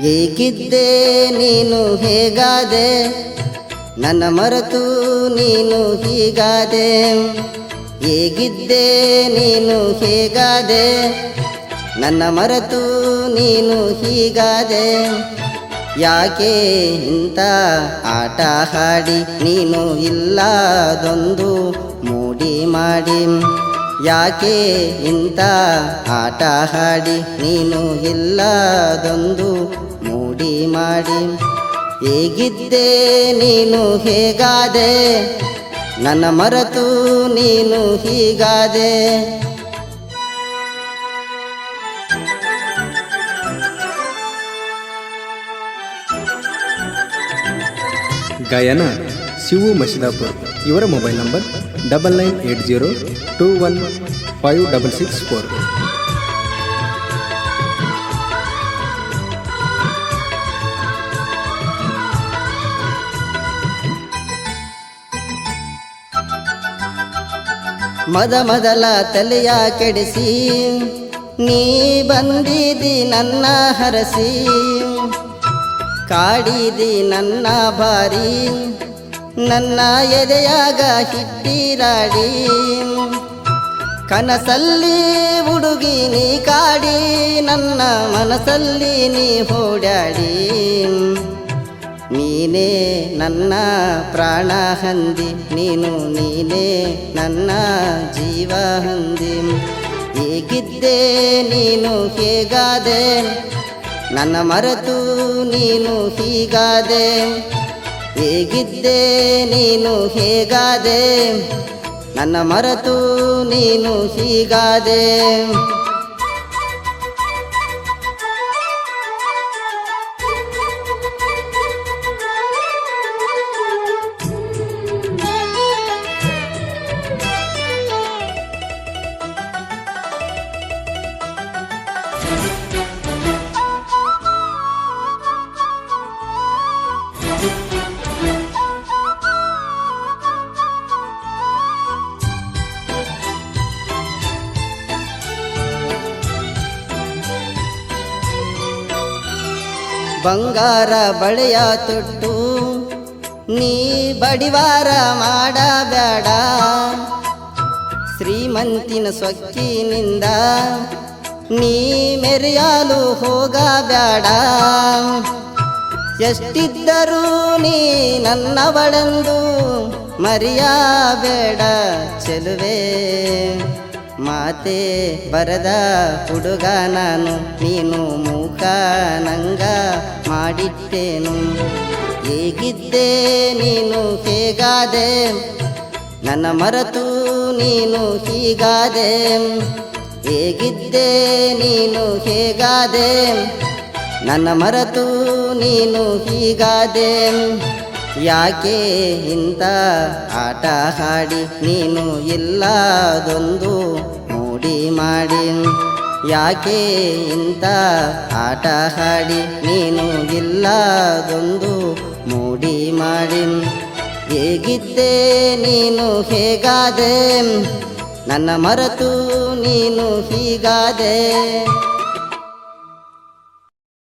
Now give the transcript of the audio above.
ಹೇಗಿದ್ದೆ ನೀನು ಹೇಗಾದೆ, ನನ್ನ ಮರೆತು ನೀನು ಹೀಗಾದೆ. ಹೇಗಿದ್ದೆ ನೀನು ಹೇಗಾದೆ, ನನ್ನ ಮರೆತು ನೀನು ಹೀಗಾದೆ. ಯಾಕೆ ಇಂಥ ಆಟ ಹಾಡಿ ನೀನು ಇಲ್ಲದೊಂದು ಮೂಡಿ ಮಾಡಿ. ಯಾಕೆ ಇಂಥ ಆಟ ಹಾಡಿ ನೀನು ಇಲ್ಲದೊಂದು ಮೂಡಿ ಮಾಡಿ. ಹೇಗಿದ್ದೆ ನೀನು ಹೇಗಾದೆ, ನನ್ನ ಮರೆತು ನೀನು ಹೀಗಾದೆ. ಗಾಯನ ಶಿವು ಮಶಿದಾಪುರ್. ಇವರ ಮೊಬೈಲ್ ನಂಬರ್ 9980215664. ಮೊದಲ ತಲೆಯ ಕೆಡಿಸಿ ನೀ ಬಂದಿದಿ ನನ್ನ ಹರಸಿ. ಕಾಡಿದಿ ನನ್ನ ಬಾರಿ ನನ್ನ ಎದೆಯಾಗ ಹಿಟ್ಟಿರಾಡಿ. ಕನಸಲ್ಲಿ ಹುಡುಗಿ ನೀ ಕಾಡಿ ನನ್ನ ಮನಸ್ಸಲ್ಲಿ ನೀ ಓಡಾಡಿ. ನೀನೇ ನನ್ನ ಪ್ರಾಣ ಹಂದಿ, ನೀನೇ ನನ್ನ ಜೀವ ಹಂದಿ. ಹೇಗಿದ್ದೆ ನೀನು ಹೇಗಾದೆ, ನನ್ನ ಮರೆತು ನೀನು ಹೀಗಾದೆ. ಹೇಗಿದ್ದೆ ನೀನು ಹೇಗಾದೆ, ನನ್ನ ಮರೆತು ನೀನು ಹೀಗಾದೆ. ಬಂಗಾರ ಬಳೆಯ ತೊಟ್ಟು ನೀ ಬಡಿವಾರ ಮಾಡಬೇಡ. ಶ್ರೀಮಂತಿನ ಸೊಕ್ಕಿನಿಂದ ನೀ ಮೆರೆಯಲು ಹೋಗಬೇಡ. ಎಷ್ಟಿದ್ದರೂ ನೀ ನನ್ನವಳೆಂದು ಮರೆಯಬೇಡ ಚೆಲುವೆ. ಮಾತೆ ಬರದ ಹುಡುಗ ನಾನು, ನೀನು ಮೂಕ ನಂಗ ಮಾಡಿಟ್ಟೇನು. ಹೇಗಿದ್ದೆ ನೀನು ಹೇಗಾದೆ, ನನ್ನ ಮರೆತು ನೀನು ಹೀಗಾದೆ. ಹೇಗಿದ್ದೆ ನೀನು ಹೇಗಾದೆ, ನನ್ನ ಮರೆತು ನೀನು ಹೀಗಾದೆ. ಯಾಕೆ ಇಂಥ ಆಟ ಹಾಡಿ ನೀನು ಇಲ್ಲದೊಂದು ಮೂಡಿ ಮಾಡಿ. ಯಾಕೆ ಇಂಥ ಆಟ ಹಾಡಿ ನೀನು ಇಲ್ಲದೊಂದು ಮೂಡಿ ಮಾಡಿ. ಹೇಗಿದ್ದೆ ನೀನು ಹೇಗಾದೆ, ನನ್ನ ಮರೆತು ನೀನು ಹೀಗಾದೆ.